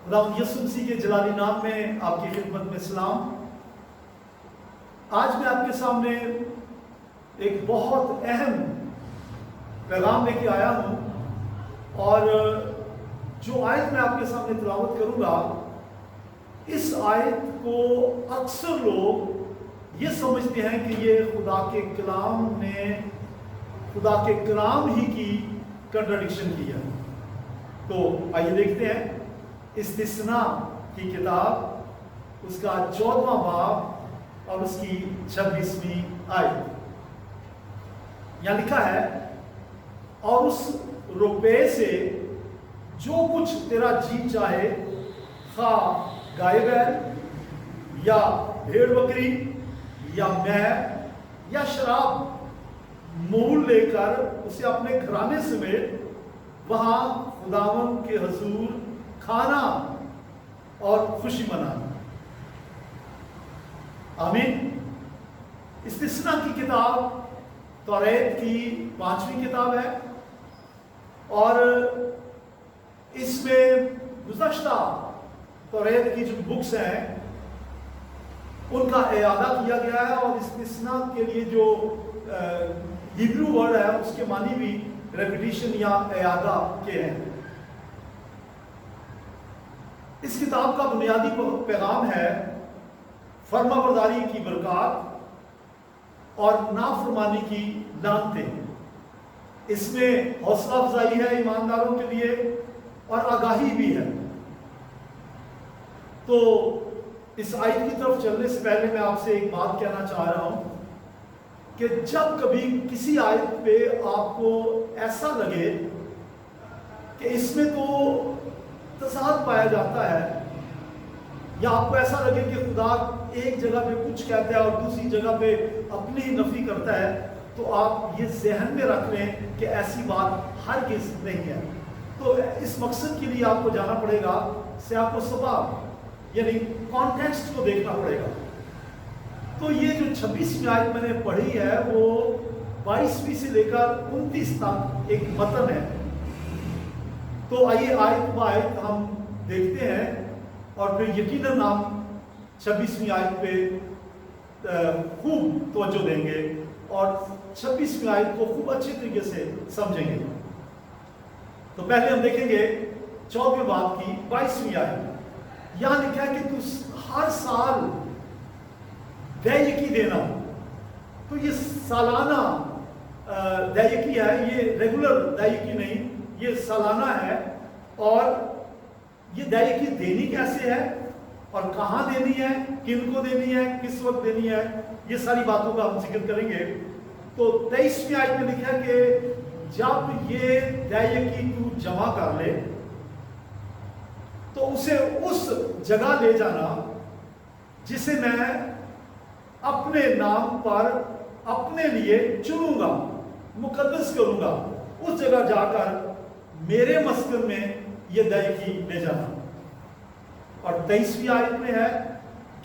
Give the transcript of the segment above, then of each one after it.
खुदावंद यीशु मसीह के जलाली नाम में आपकी खिदमत में सलाम। आज मैं आपके सामने एक बहुत अहम पैगाम लेके आया हूँ और जो आयत मैं आपके सामने तिलावत करूँगा, इस आयत को अक्सर लोग ये समझते हैं कि ये खुदा के कलाम ही की कंट्राडिक्शन की है। तो आइए देखते हैं इस्तिस्ना की किताब, उसका 14वां बाब और उसकी 26वीं आयत। यहाँ लिखा है, और उस रुपए से जो कुछ तेरा जी चाहे, खा गाय बैल या भेड़ बकरी या मैर या शराब, मोल लेकर उसे अपने घराने समेत वहां खुदावन के हुजूर खाना और खुशी मनाना। आमीन। इस्तिस्ना की किताब तौरात की 5वीं किताब है और इसमें गुज़श्ता तौरात की जो बुक्स हैं उनका इयादा किया गया है और इस्तिस्ना के लिए जो हिब्रू वर्ड है उसके मानी भी रेपिटिशन या इयादा के हैं। इस किताब का बुनियादी पैगाम है फर्माबरदारी की बरकत और नाफरमानी की लानतें। इसमें हौसला अफजाई है ईमानदारों के लिए और आगाही भी है। तो इस आयत की तरफ चलने से पहले मैं आपसे एक बात कहना चाह रहा हूं कि जब कभी किसी आयत पे आपको ऐसा लगे कि इसमें तो तज़ाद पाया जाता है, या आपको ऐसा लगे कि खुदा एक जगह पे कुछ कहता है और दूसरी जगह पे अपनी ही नफी करता है, तो आप ये जहन में रख लें कि ऐसी बात हरगिज़ नहीं है। तो इस मकसद के लिए आपको जाना पड़ेगा सियाक़ व सबाक़, यानी कॉन्टेक्स्ट को देखना पड़ेगा। तो ये जो 26वीं आयत मैंने पढ़ी है वो 22वीं से लेकर 29 तक एक मतन है। तो आइए आयत ब आयत हम देखते हैं और फिर यकीनन हम 26वीं आयत पे खूब तवज्जो देंगे और 26वीं आयत को खूब अच्छे तरीके से समझेंगे। तो पहले हम देखेंगे 14वें बाब की 22वीं आयत। यहाँ लिखा है कि तू हर साल दैयकी देना। तो ये सालाना दैयकी है, ये रेगुलर दैयकी नहीं, ये सालाना है। और ये दैयकी देनी कैसे है और कहाँ देनी है, किन को देनी है, किस वक्त देनी है, ये सारी बातों का हम जिक्र करेंगे। तो 23वीं आयत में लिखा है कि जब ये दैयकी तू जमा कर ले तो उसे उस जगह ले जाना जिसे मैं अपने नाम पर अपने लिए चुनूंगा, मुकद्दस करूंगा। उस जगह जाकर मेरे मस्कन में ये दैयकी ले जाना। और 23वीं आयत में है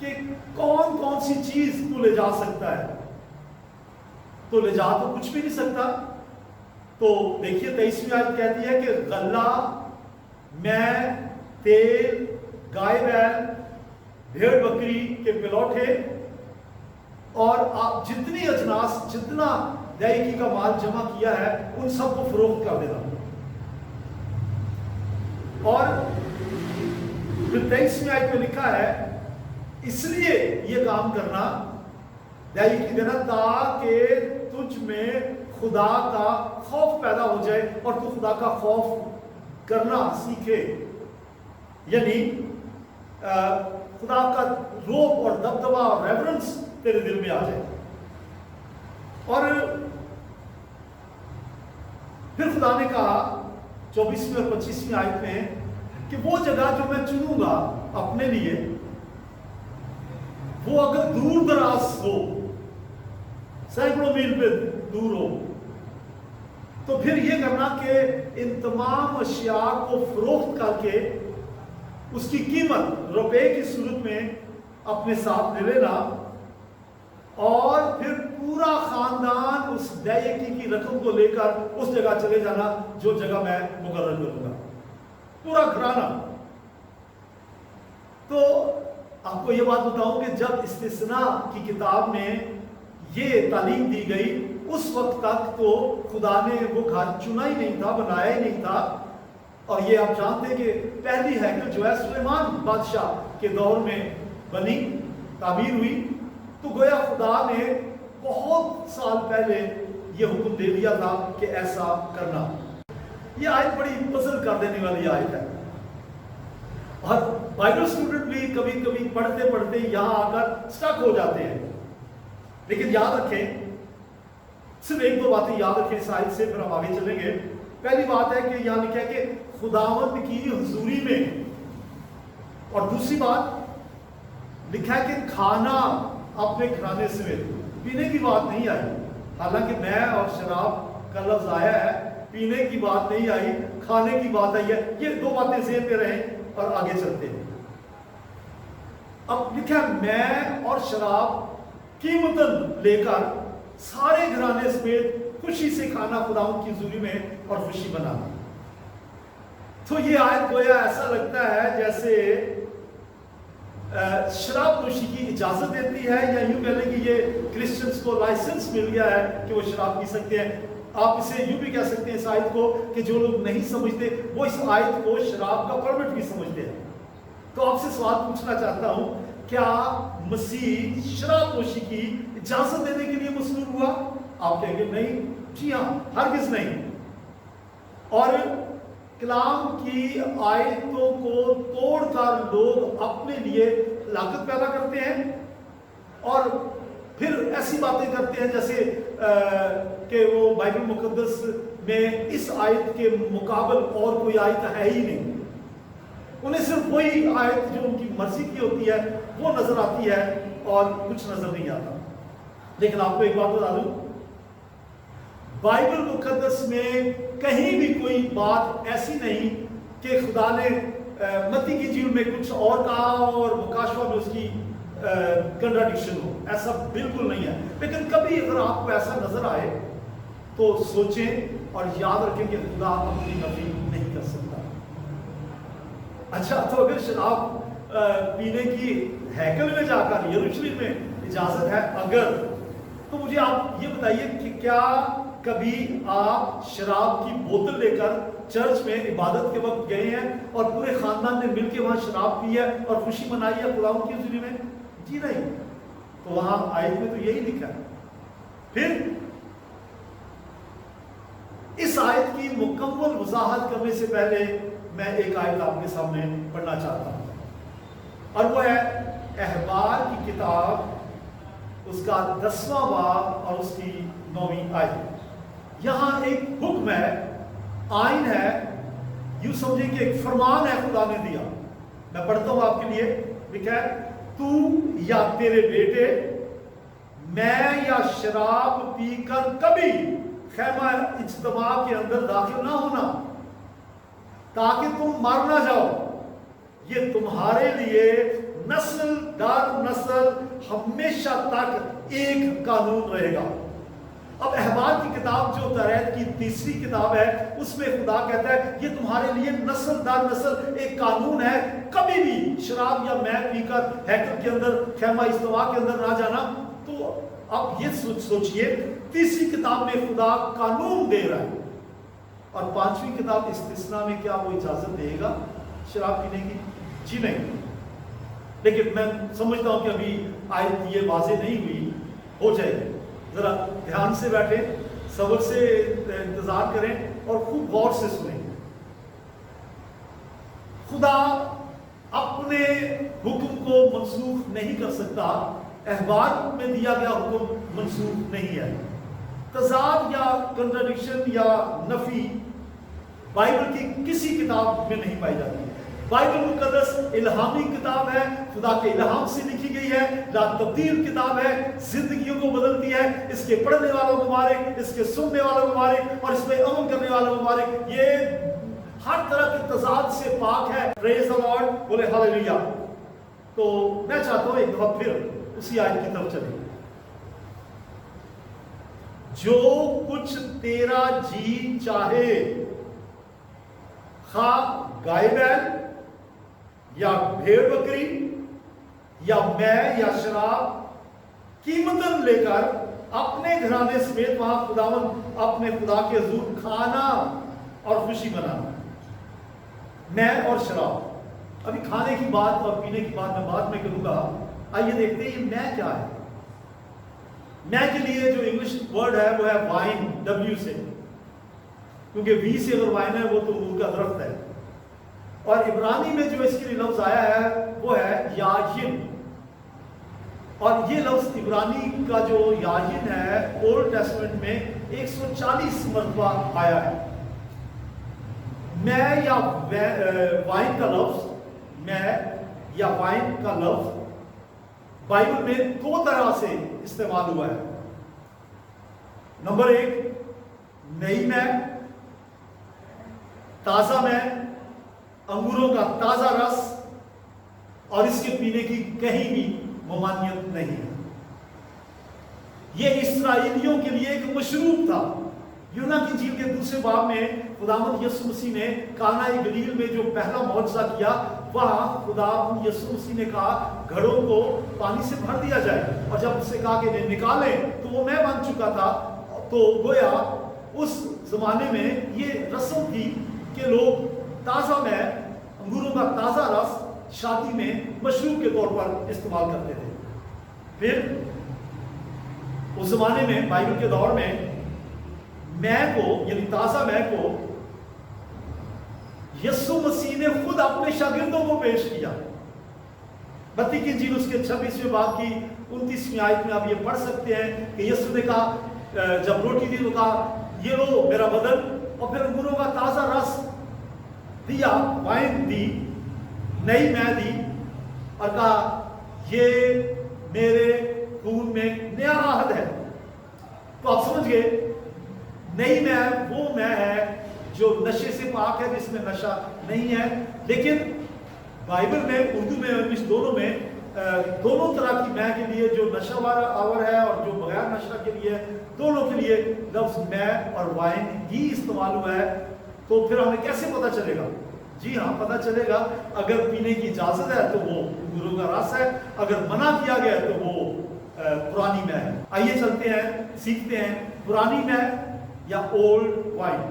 कि कौन कौन सी चीज तू ले जा सकता है। तो ले जा तो कुछ भी नहीं सकता। तो देखिए 23वीं आयत कहती है कि गल्ला, मैं, तेल, गाय बैल, भेड़ बकरी के पिलौठे और आप जितनी अजनास, जितना दैयकी का माल जमा किया है उन सबको फरोख्त कर देना। और फिर 23वीं आयत में लिखा है, इसलिए ये काम करना, दैयकी देना, ताकि तुझ में खुदा का खौफ पैदा हो जाए और तू खुदा का खौफ करना सीखे। यानी खुदा का रोब और दबदबा और रेवरेंस तेरे दिल में आ जाए। और फिर खुदा ने कहा 24वीं और 25वीं आयत में कि वो जगह जो मैं चुनूंगा अपने लिए, वो अगर दूर दराज हो, सैकड़ों मील पे दूर हो, तो फिर ये करना कि इन तमाम अशिया को फरोख्त करके उसकी कीमत रुपए की सूरत में अपने साथ ले लेना और फिर पूरा खानदान उस दैयकी की रकम को लेकर उस जगह चले जाना जो जगह मैं मुकर्रर करूंगा। पूरा घराना। تو آپ کو یہ بات بتاؤں کہ جب استثنا کی کتاب میں یہ تعلیم دی گئی اس وقت تک تو خدا نے وہ گھر چنا ہی نہیں تھا، بنایا ہی نہیں تھا. اور یہ آپ جانتے ہیں کہ پہلی ہیکل جو ہے سلیمان بادشاہ کے دور میں بنی، تعمیر ہوئی. تو گویا خدا نے بہت سال پہلے یہ حکم دے دیا تھا کہ ایسا کرنا. یہ آیت بڑی پسند کر دینے والی آیت ہے، اور بائبل اسٹوڈنٹ بھی کبھی کبھی پڑھتے پڑھتے یہاں آ کر سٹک ہو جاتے ہیں. لیکن یاد رکھیں، صرف ایک دو باتیں یاد رکھیں اس آیت سے، پھر ہم آگے چلیں گے. پہلی بات ہے کہ یہاں لکھا ہے کہ خداوند کی حضوری میں، اور دوسری بات لکھا ہے کہ کھانا اپنے کھانے سمیت. پینے کی بات نہیں آئی، حالانکہ میں اور شراب کا لفظ آیا ہے، پینے کی بات نہیں آئی، کھانے کی بات آئی ہے. یہ دو باتیں ذہن میں رہیں اور آگے چلتے ہیں. اب لکھا ہے میں اور شراب قیمتاً لے کر سارے گھرانے سمیت خوشی سے کھانا خداوند کی حضوری میں اور خوشی بنانا. تو یہ آیت گویا ایسا لگتا ہے جیسے شراب نوشی کی اجازت دیتی ہے، یا یوں کہہ لیں کہ یہ کرسچنس کو لائسنس مل گیا ہے کہ وہ شراب پی سکتے ہیں. آپ اسے یوں بھی کہہ سکتے ہیں اس آیت کو کہ جو لوگ نہیں سمجھتے وہ اس آیت کو شراب کا پرمٹ بھی سمجھتے ہیں. تو آپ سے سوال پوچھنا چاہتا ہوں، کیا مسیح شراب نوشی کی اجازت دینے کے لیے مصلوب ہوا؟ آپ کہیں گے نہیں، جی ہاں، ہرگز نہیں. اور کلام کی آیتوں کو توڑ کر لوگ اپنے لیے ہلاکت پیدا کرتے ہیں، اور پھر ایسی باتیں کرتے ہیں جیسے کہ وہ بائبل مقدس میں اس آیت کے مقابل اور کوئی آیت ہے ہی نہیں. انہیں صرف وہی آیت جو ان کی مرضی کی ہوتی ہے وہ نظر آتی ہے اور کچھ نظر نہیں آتا. لیکن آپ کو ایک بات بتا دوں، بائبل مقدس میں کہیں بھی کوئی بات ایسی نہیں کہ خدا نے متی کی انجیل میں کچھ اور کہا اور مکاشفہ میں اس کی کنٹراڈکشن ہو. ایسا بالکل نہیں ہے. لیکن کبھی اگر آپ کو ایسا نظر آئے تو سوچیں اور یاد رکھیں کہ خدا اپنی نفی نہیں کر سکتا. اچھا، تو اگر شراب پینے کی ہیکل میں جا کر یروشلم میں اجازت ہے اگر، تو مجھے آپ یہ بتائیے کہ کیا کبھی آپ شراب کی بوتل لے کر چرچ میں عبادت کے وقت گئے ہیں اور پورے خاندان نے مل کے وہاں شراب پی ہے اور خوشی منائی ہے خداوند کی حضوری میں؟ جی نہیں. تو وہاں آیت میں تو یہی لکھا ہے. پھر اس آیت کی مکمل وضاحت کرنے سے پہلے میں ایک آیت آپ کے سامنے پڑھنا چاہتا ہوں، اور وہ ہے احبار کی کتاب، اس کا 10واں باب اور اس کی 9ویں آیت. یہاں ایک حکم ہے، آئین ہے، یوں سمجھیں کہ ایک فرمان ہے خدا نے دیا. میں پڑھتا ہوں آپ کے لیے. لکھا ہے تو یا تیرے بیٹے میں یا شراب پی کر کبھی خیمہ اجتماع کے اندر داخل نہ ہونا تاکہ تم مر نہ جاؤ. یہ تمہارے لیے نسل در نسل ہمیشہ تک ایک قانون رہے گا. اب احبار کی کتاب جو توریت کی تیسری کتاب ہے اس میں خدا کہتا ہے یہ تمہارے لیے نسل در نسل ایک قانون ہے، کبھی بھی شراب یا میں پی کر ہیکل کے اندر خیمہ اجتماع کے اندر نہ جانا. تو اب یہ سوچئے تیسری کتاب میں خدا قانون دے رہا ہے، اور 5ویں کتاب استثناء میں کیا وہ اجازت دے گا شراب پینے کی؟ جی نہیں. لیکن میں سمجھتا ہوں کہ ابھی آیت یہ واضح نہیں ہوئی، ہو جائے گی. ذرا دھیان سے بیٹھیں، صبر سے انتظار کریں اور خوب غور سے سنیں. خدا اپنے حکم کو منسوخ نہیں کر سکتا. احبار میں دیا گیا حکم منسوخ نہیں ہے. تضاد یا کنٹراڈکشن یا نفی بائبل کی کسی کتاب میں نہیں پائی جاتی. بائبل مقدس الہامی کتاب ہے، خدا کے الہام سے لکھی گئی ہے، لا تبدیل کتاب ہے، زندگیوں کو بدلتی ہے. اس کے پڑھنے والوں مبارک، اس کے سننے والوں مبارک اور اس پہ عمل کرنے والوں مبارک. یہ ہر طرح کے تضاد سے پاک ہے. پریز دی لارڈ، بولے ہاللیلویا. تو میں چاہتا ہوں ایک دفعہ پھر اسی آیت کی طرف چلیں. جو کچھ تیرا جی چاہے، خواہ گائے بیل या भेड़ बकरी या मैं या शराब कीमतन लेकर अपने घराने समेत वहां खुदावन अपने खुदा के हुजूर खाना और खुशी मनाना। मैं और शराब, अभी खाने की बात और पीने की बात मैं बाद में करूंगा। आइए देखते हैं ये मैं क्या है। मैं के लिए जो इंग्लिश वर्ड है वो है वाइन, W से, क्योंकि V से अगर वाइन है वो तो अंगूर का दरख्त है। और इब्रानी में जो इसके लिए लफ्ज आया है वो है याहिन, और ये लफ्ज इब्रानी का जो याहिन है ओल्ड टेस्टमेंट में 140 मरतबा आया है। मैं या वाइन का लफ्ज, मैं या वाइन का लफ्ज बाइबल में दो तरह से इस्तेमाल हुआ है। नंबर 1, नई मैं, ताजा मैं, अंगूरों का ताजा रस, और इसके पीने की कहीं भी ममानियत नहीं है। यह इसराइलियों के लिए एक मशरूब था। यूना की इंजील के दूसरे बाब में खुदावंद यीशु मसीह ने काना गलील में जो पहला मौजज़ा किया, वहां खुदावंद यीशु मसीह ने कहा घड़ों को पानी से भर दिया जाए, और जब उससे कहा कि निकालें तो वो मैं बन चुका था। तो गोया उस जमाने में ये रस्म थी कि लोग ताजा मैं, अंगूरों का ताजा रस शादी में मशरूब के तौर पर इस्तेमाल करते थे। फिर उस जमाने में बाइबल के दौर में मैं को, यानी ताजा मैं को यीशु मसीह ने खुद अपने शागिर्दों को पेश किया। मत्ती की इंजील उसके 26वें बाब की 29वीं आयत में आप ये पढ़ सकते हैं कि यीशु ने कहा, जब रोटी दी तो कहा ये लो मेरा बदन, और फिर अंगूरों का ताजा रस दिया, वाइन दी, नई मैं दी, और कहा ये मेरे खून में नया आहद है। तो आप समझ गए, नई मैं वो मैं है जो नशे से पाक है, जिसमें नशा नहीं है। लेकिन बाइबल में, उर्दू में और इंग्लिश दोनों में, दोनों तरह की मैं के लिए, जो नशा आवर है और जो बगैर नशा के लिए, दोनों के लिए लफ्ज मैं और वाइन ही इस्तेमाल हुआ है। तो फिर हमें कैसे पता चलेगा? जी हाँ, पता चलेगा। अगर पीने की इजाजत है तो वो अंगूरों का रस है, अगर मना किया गया है तो वो पुरानी मैं है। आइए चलते हैं, सीखते हैं पुरानी मैं या ओल्ड वाइन।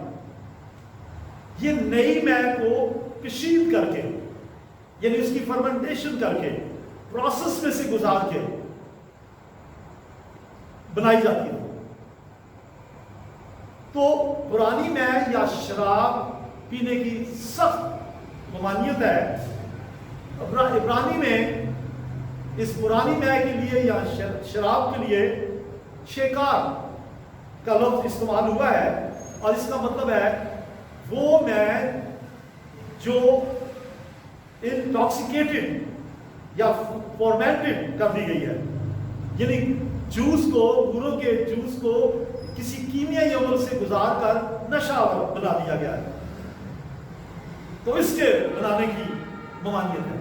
ये नई मैं को कशीद करके, यानी उसकी फर्मेंटेशन करके, प्रोसेस में से गुजार के बनाई जाती है। तो पुरानी मैं या शराब पीने की सख्त ममानियत है। इब्रानी में इस पुरानी मैं के लिए या शराब के लिए शेकार का लफ्ज इस्तेमाल हुआ है, और इसका मतलब है वो मैं जो इंटॉक्सिकेटेड या फॉर्मेंटेड कर दी गई है, यानी जूस को, अंगूरों के जूस को किसी कीमियाई अमल से गुजार कर नशा बना दिया गया है। तो इसके बनाने की ममानियत है।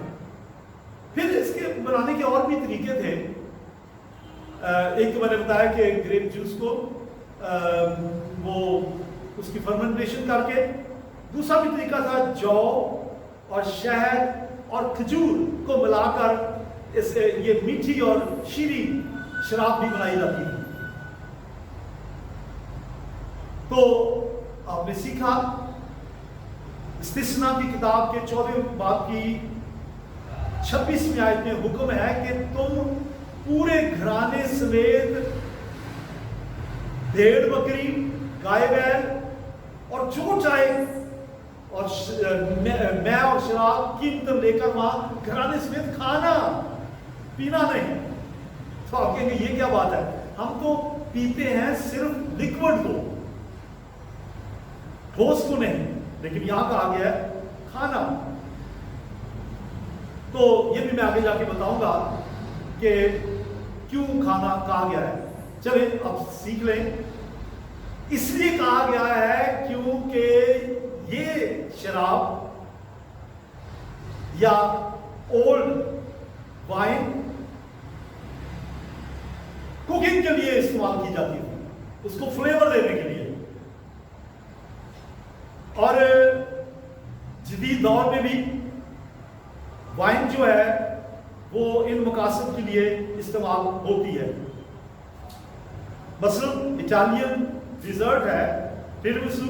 फिर इसके बनाने के और भी तरीके थे। एक तो मैंने बताया कि ग्रेप जूस को वो उसकी फर्मेंटेशन करके, दूसरा भी तरीका था जौ और शहद और खजूर को मिलाकर इससे ये मीठी और शीरी शराब भी बनाई जाती थी। तो आपने सीखा, इस्तिस्ना की किताब के 14वें बाब की 26वीं आयत में हुक्म है कि तुम पूरे घराने समेत भेड़ बकरी, गाय बैल और जो चाहे, और मैं और शराब कीमत लेकर वहां घराने समेत खाना पीना नहीं। तो आप कहेंगे ये क्या बात है, हम तो पीते हैं सिर्फ लिक्विड को, ठोस को नहीं, लेकिन यहां कहा गया है खाना। तो ये भी मैं आगे जाके बताऊंगा कि क्यों खाना कहा गया है। चले अब सीख लें। इसलिए कहा गया है क्योंकि ये शराब या ओल्ड वाइन कुकिंग के लिए इस्तेमाल की जाती है, उसको फ्लेवर देने के लिए। और जदीद दौर में भी वाइन जो है वो इन मकासद के लिए इस्तेमाल होती है। मसलन इटालियन डिजर्ट है टिरामिसू,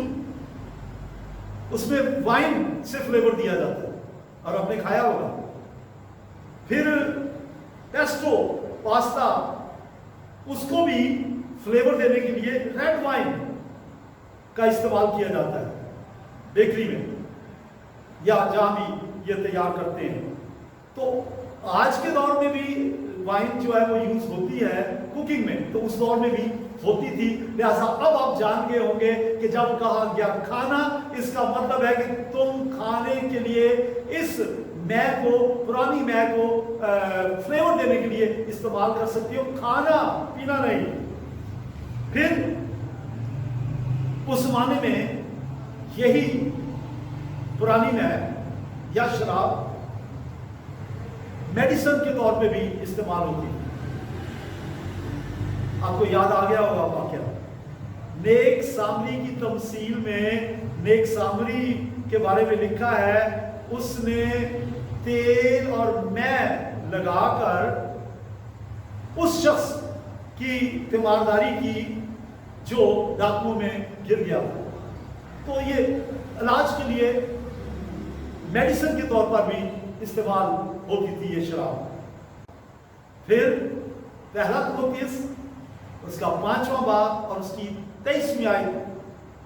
उसमें वाइन से फ्लेवर दिया जाता है और आपने खाया होगा। फिर पेस्टो पास्ता, उसको भी फ्लेवर देने के लिए रेड वाइन का इस्तेमाल किया जाता है बेकरी में या जहां भी ये तैयार करते हैं। तो आज के दौर में भी वाइन जो है वो यूज होती है कुकिंग में, तो उस दौर में भी होती थी। लिहाजा अब आप जान गए होंगे कि जब कहा गया खाना, इसका मतलब है कि तुम खाने के लिए इस मैं को, पुरानी मैं को फ्लेवर देने के लिए इस्तेमाल कर सकती हो, खाना पीना नहीं। फिर उस जमाने में यही पुरानी मैं या शराब मेडिसिन के तौर पे भी इस्तेमाल होती है। आपको याद आ गया होगा वाकया, नेक सामरी की तमसील में नेक सामरी के बारे में लिखा है, उसने तेल और मैं लगाकर उस शख्स की तीमारदारी की जो डाकुओं में गिर गया। तो ये इलाज के लिए मेडिसिन के तौर पर भी इस्तेमाल होती थी ये शराब। फिर पहला कोतिस, उसका 5वां बाब और उसकी 23वीं आयत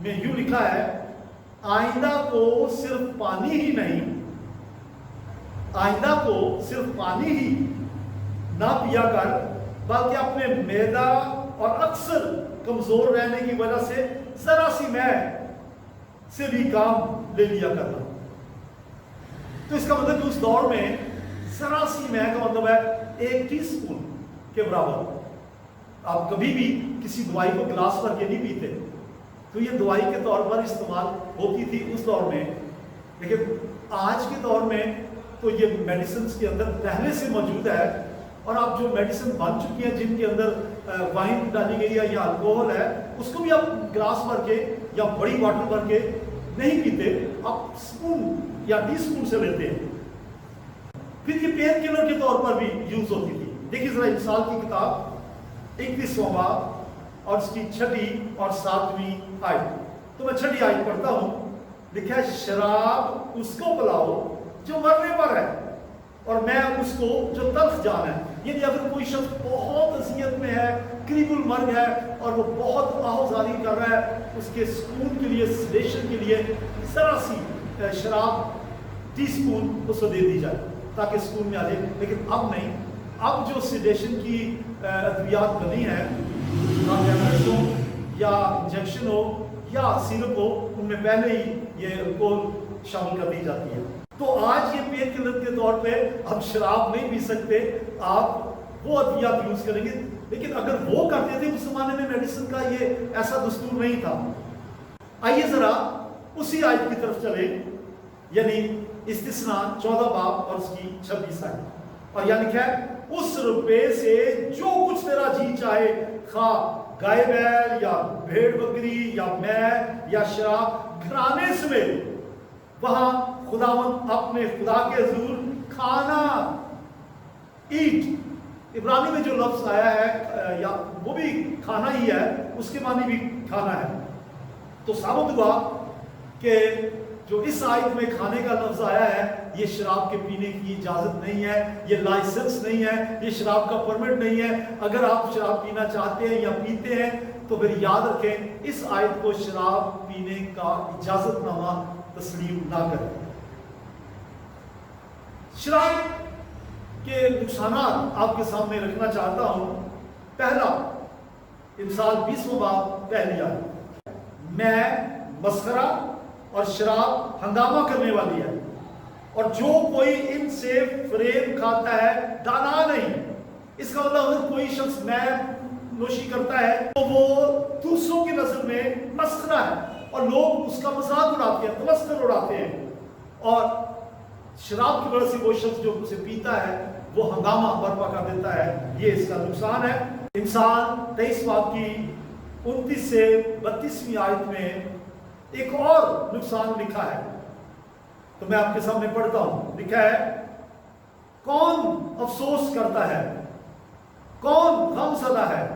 में यूं लिखा है, आइंदा को सिर्फ पानी ही नहीं, आइंदा को सिर्फ पानी ही ना पिया कर, बल्कि अपने मैदा और अक्सर कमजोर रहने की वजह से जरा सी मैं से भी काम ले लिया करना। तो इसका मतलब कि उस दौर में जरा सी मैं का मतलब है 1 टीस्पून के बराबर। आप कभी भी किसी दवाई को गिलास भर के नहीं पीते, तो ये दवाई के तौर पर इस्तेमाल होती थी उस दौर में। लेकिन आज के दौर में तो ये मेडिसिन के अंदर पहले से मौजूद है, और आप जो मेडिसिन बन चुकी है जिनके अंदर वाइन डाली गई है या अल्कोहल है, उसको भी आप गिलास भर के या बड़ी बॉटल भर के नहीं पीते, आप स्पून या टीस्पून से लेते हैं। फिर ये पेन किलर के तौर पर भी यूज होती थी। देखिए जरा इंसाल की किताब 31वां बाब और उसकी 6वीं और 7वीं आयत। तो मैं 6वीं आयत पढ़ता हूं। लिखा है, शराब उसको पिलाओ जो मरने पर है, और मैं उसको जो तल्ख जान है। यानी अगर कोई शख्स बहुत अजियत में है, करीबुल मर्ग है, और वो बहुत आहोजारी कर रहा है, उसके सुकून के लिए, सिडेशन के लिए जरा सी शराब टीस्पून उसको दे दी जाए ताकि सुकून में आ जाए। लेकिन अब नहीं, अब जो सिडेशन की अद्वियात बनी है, हो या इंजेक्शन हो या सिरप हो, उनमें पहले ही ये अल्कोहल शामिल कर दी जाती है। तो आज ये पेन किलर के तौर पे आप शराब नहीं पी सकते, आप वो अद्वियात यूज करेंगे। लेकिन अगर वो करते थे उस जमाने में, मेडिसिन का ये ऐसा दस्तूर नहीं था। आइए जरा उसी आयत की तरफ चले, यानी इस्तिस्ना 14 बाब और उसकी 26 आयत। और यहाँ लिखा है, उस रुपए से जो कुछ तेरा जी चाहे, खा गाय बैल या भेड़ बकरी या मैं या शराब, घराने समेत वहां खुदावंद अपने खुदा के हुजूर खाना, ईट। इब्रानी में जो लफ्ज आया है या वो भी खाना ही है, उसके मानी भी खाना है। तो साबित हुआ कि जो इस आयत में खाने का लफ्ज आया है, ये शराब के पीने की इजाजत नहीं है, ये लाइसेंस नहीं है, ये शराब का परमिट नहीं है। अगर आप शराब पीना चाहते हैं या पीते हैं तो फिर याद रखें, इस आयत को शराब पीने का इजाजतनामा तस्लीम ना करें। शराब के नुकसान आपके सामने रखना चाहता हूं। पहला, इंसान 20वां बाब पहली आयत, मैं मस्खरा और शराब हंगामा करने वाली है, और जो कोई इनसे फरेब खाता है दाना नहीं। इसका मतलब अगर कोई शख्स मैं नोशी करता है तो वो दूसरों की नजर में मस्खरा है, और लोग उसका मजाक उड़ाते हैं, तमस्खुर उड़ाते हैं। और शराब की वजह से वो शख्स जो उसे पीता है वो हंगामा बर्पा कर देता है। ये इसका नुकसान है। इंसान 23 बाब की 29 से 32वीं आयत में एक और नुकसान लिखा है, तो मैं आपके सामने पढ़ता हूं। लिखा है, کون افسوس کرتا ہے؟ کون غم زدہ ہے؟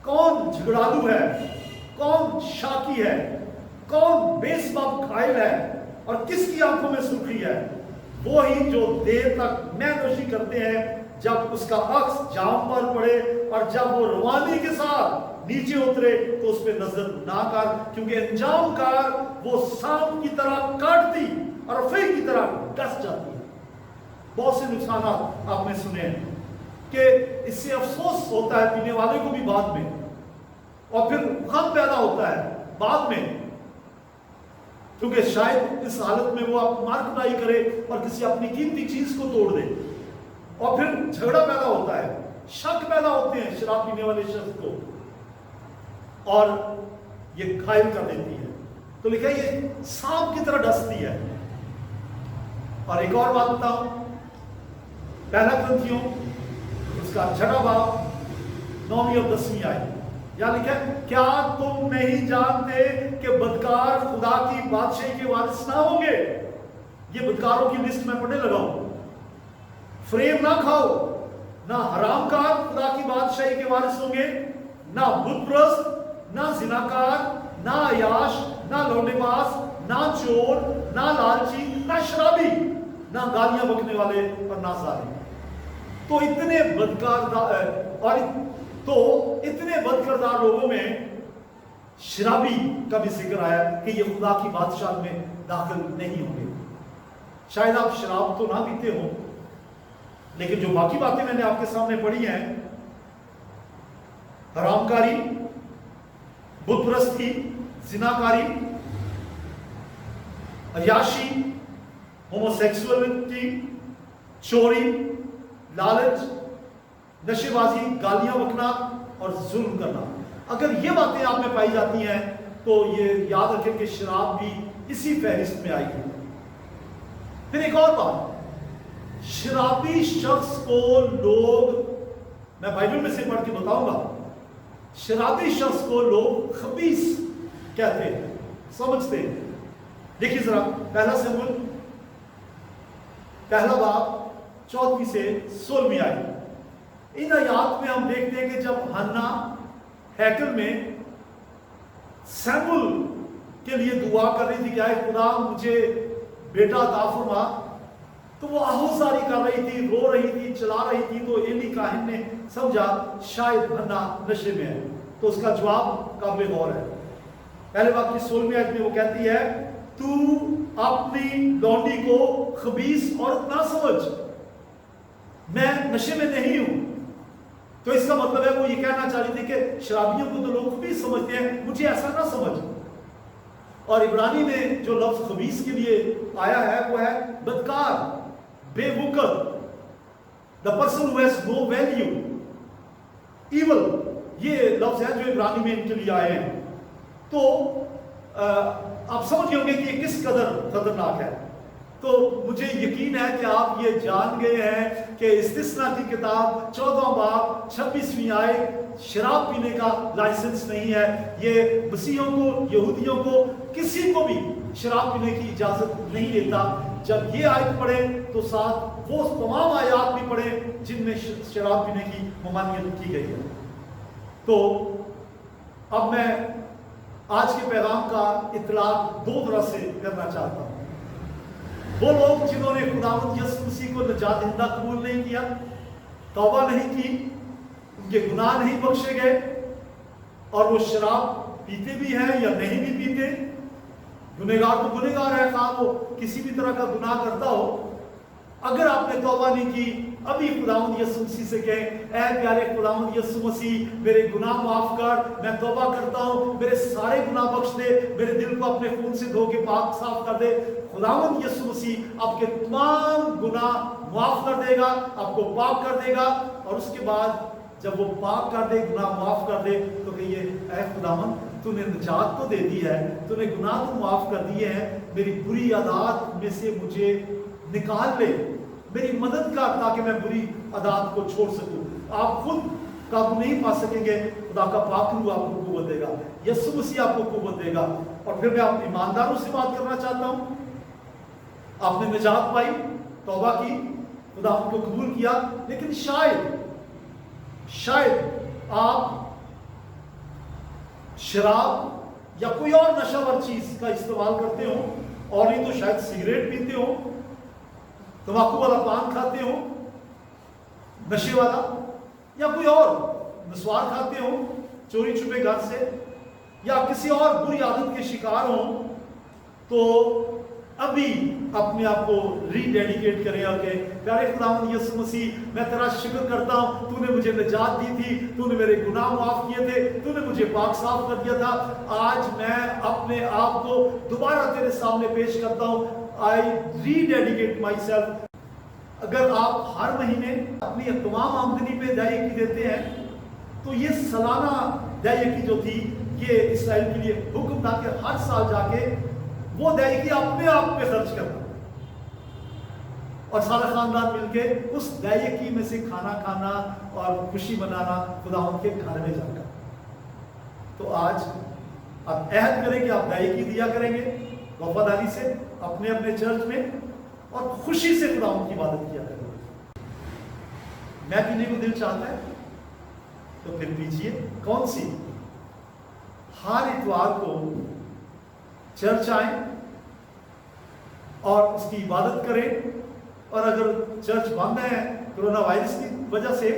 کون جھگڑالو ہے؟ کون شاکی ہے؟ کون بے سبب گھائل ہے؟ اور کس کی آنکھوں میں سرخی ہے؟ وہی جو دیر تک مے نوشی کرتے ہیں، جب اس کا عکس جام پر پڑے اور جب وہ روانی کے ساتھ نیچے اترے تو اس پہ نظر نہ کر، کیونکہ انجام کار وہ سانپ کی طرح کاٹتی اور فیل کی طرح ڈس جاتی ہے۔ بہت سے نقصانات آپ نے سنے ہیں کہ اس سے افسوس ہوتا ہے پینے والے کو بھی بعد میں، اور پھر غم پیدا ہوتا ہے بعد میں، کیونکہ شاید اس حالت میں وہ مار کٹائی کرے اور کسی اپنی قیمتی چیز کو توڑ دے، اور پھر جھگڑا پیدا ہوتا ہے، شک پیدا ہوتے ہیں شراب پینے والے شخص کو، اور یہ گھائل کر دیتی ہے۔ تو لکھا یہ سانپ کی طرح ڈستی ہے۔ اور ایک اور بات بتاؤں، پہلا کرنتھیوں اس کا 6واں باب 9ویں اور 10ویں آیت، یہاں لکھا ہے کیا تم نہیں جانتے کہ بدکار خدا کی بادشاہی کے وارث نہ ہوں گے؟ یہ بدکاروں کی لسٹ میں پڑھنے لگا ہوں۔ فریب نہ کھاؤ، نہ حرام کار خدا کی بادشاہی کے وارث ہوں گے، نہ بت پرست، نہ زناکار، نہ عیاش، نہ لونڈے باز، نہ چور، نہ لالچی، نہ شرابی، نہ گالیاں بکنے والے اور نہ ظالم۔ تو اتنے بدکردار لوگوں میں شرابی کا بھی ذکر آیا کہ یہ خدا کی بادشاہت میں داخل نہیں ہوں گے۔ شاید آپ شراب تو نہ پیتے ہو، لیکن جو باقی باتیں میں نے آپ کے سامنے پڑھی ہیں، حرام کاری، بت پرستی، زناکاری، عیاشی، ہوموسیکسولیٹی، چوری، لالچ، نشے بازی، گالیاں بکنا اور ظلم کرنا، اگر یہ باتیں آپ میں پائی جاتی ہیں تو یہ یاد رکھیں کہ شراب بھی اسی فہرست میں آئی ہے۔ پھر ایک اور بات، شرابی شخص کو لوگ، میں بائبل میں سے پڑھ کے بتاؤں گا، شرابی شخص کو لوگ خبیث کہتے ہیں، سمجھتے ہیں۔ دیکھیے ذرا پہلا سموئیل پہلا باب 14 سے 16 آیت، ان آیات میں ہم دیکھتے ہیں کہ جب حنا ہیکل میں سیمول کے لیے دعا کر رہی تھی کہ اے خدا مجھے بیٹا عطا فرما، تو وہ آہوزاری کر رہی تھی، رو رہی تھی، چلا رہی تھی، تو ایلی کاہن نے سمجھا شاید حنا نشے میں ہے، تو اس کا جواب قابل غور ہے۔ پہلے باب کی 16 آیت میں وہ کہتی ہے تو اپنی لونڈی کو خبیث عورت نہ سمجھ، میں نشے میں نہیں ہوں۔ تو اس کا مطلب ہے وہ یہ کہنا چاہ رہی تھی کہ شرابیوں کو تو لوگ خبیث سمجھتے ہیں، مجھے ایسا نہ سمجھ۔ اور عبرانی میں جو لفظ خبیث کے لیے آیا ہے وہ ہے بدکار، بے وقت، the person who has no value, evil، یہ لفظ ہے جو عبرانی میں ان کے لیے آئے ہیں۔ تو آپ سمجھ گئے ہوں گے کہ یہ کس قدر خطرناک ہے۔ تو مجھے یقین ہے کہ آپ یہ جان گئے ہیں کہ استثنا کی کتاب 14 باب 26ویں آیت شراب پینے کا لائسنس نہیں ہے۔ یہ مسیحیوں کو، یہودیوں کو، کسی کو بھی شراب پینے کی اجازت نہیں دیتا۔ جب یہ آیت پڑھے تو ساتھ وہ تمام آیات بھی پڑھے جن میں شراب پینے کی ممانعت کی گئی ہے۔ تو اب میں آج کے پیغام کا اطلاق 2 طرح سے کرنا چاہتا ہوں۔ وہ لوگ جنہوں نے خداوند یسوع مسیح کو نجات دہندہ قبول نہیں کیا، توبہ نہیں کی، ان کے گناہ نہیں بخشے گئے، اور وہ شراب پیتے بھی ہیں یا نہیں بھی پیتے، گنہگار تو گنہگار ہے، خواہ وہ کسی بھی طرح کا گناہ کرتا ہو۔ اگر آپ نے توبہ نہیں کی، ابھی خداوند یسوع مسیح سے کہیں اے پیارے خداوند یسوع مسیح میرے گناہ معاف کر، میں توبہ کرتا ہوں، میرے سارے گناہ بخش دے، میرے دل کو اپنے خون سے دھو کے پاک صاف کر دے۔ خداوند یسوع مسیح آپ کے تمام گناہ معاف کر دے گا، آپ کو پاک کر دے گا، اور اس کے بعد جب وہ پاک کر دے، گناہ معاف کر دے، تو کہیے اے خداوند تو نے نجات تو دے دی ہے، تو نے گناہ تو معاف کر دیے ہیں، میری بری عادات میں سے مجھے نکال لے، میری مدد کر تاکہ میں بری عادات کو چھوڑ سکوں۔ آپ خود قابو نہیں پا سکیں گے، خدا کا پاک روح آپ کو قوت دے گا، یسوع مسیح آپ کو قوت دے گا۔ اور پھر میں آپ ایمانداروں سے بات کرنا چاہتا ہوں، آپ نے نجات پائی، توبہ کی، खुदा को कबूल किया, लेकिन शायद आप शराब या कोई और नशावर चीज का इस्तेमाल करते हो, और नहीं तो शायद सिगरेट पीते हो, तंबाकू वाला पान खाते हो, नशे वाला, या कोई और नस्वार खाते हो चोरी छुपे घर से, या किसी और बुरी आदत के शिकार हो, तो अभी अपने आप को रीडेडिकेट करें और कहें, प्यारे खुदावंद यीशु मसीह, मैं तेरा शुक्र करता हूं, तूने मुझे निजात दी थी, तूने मेरे गुनाह माफ किए थे, तूने मुझे पाक साफ कर दिया था। आज मैं अपने आप को दोबारा तेरे सामने पेश करता हूं। आई रीडेडिकेट माई सेल्फ। अगर आप हर महीने अपनी तमाम आमदनी पे दायिकी देते हैं, तो ये सालाना दायिकी जो थी, ये इसराइल के लिए हुक्म था कि हर साल जाके वो दायिकी अपने आप पे खर्च करना, और सारा खानदान मिलके उस दायिकी में से खाना खाना और खुशी मनाना खुदावंद के घर में जाकर। तो आज आप अहद करें कि आप दायिकी दिया करेंगे वफादारी से अपने अपने चर्च में, और खुशी से खुदावंद की इबादत किया करेंगे। मैं पीने को दिल चाहता है तो फिर पीजिए। कौन सी? हर इतवार को चर्च आए और उसकी इबादत करें, और अगर चर्च बंद है कोरोना वायरस की वजह से,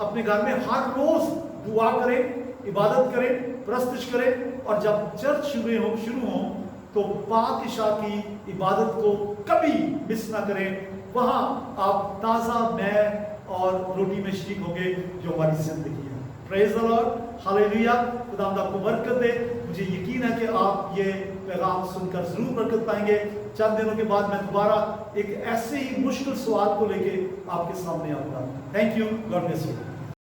अपने घर में हर रोज दुआ करें, इबादत करें, प्रस्तुत करें, और जब चर्च शुरू हो तो पातशाह की इबादत को कभी मिस ना करें। वहां आप ताज़ा मैं और रोटी में शरीक होंगे जो हमारी जिंदगी है। Praise the Lord, hallelujah. खुदावंद आपको बरकत दे। मुझे यकीन है कि आप ये पैगाम सुनकर जरूर बरकत पाएंगे। चंद दिनों के बाद मैं दोबारा एक ऐसे ही मुश्किल सवाल को लेके आपके सामने आऊंगा। Thank you, God bless you.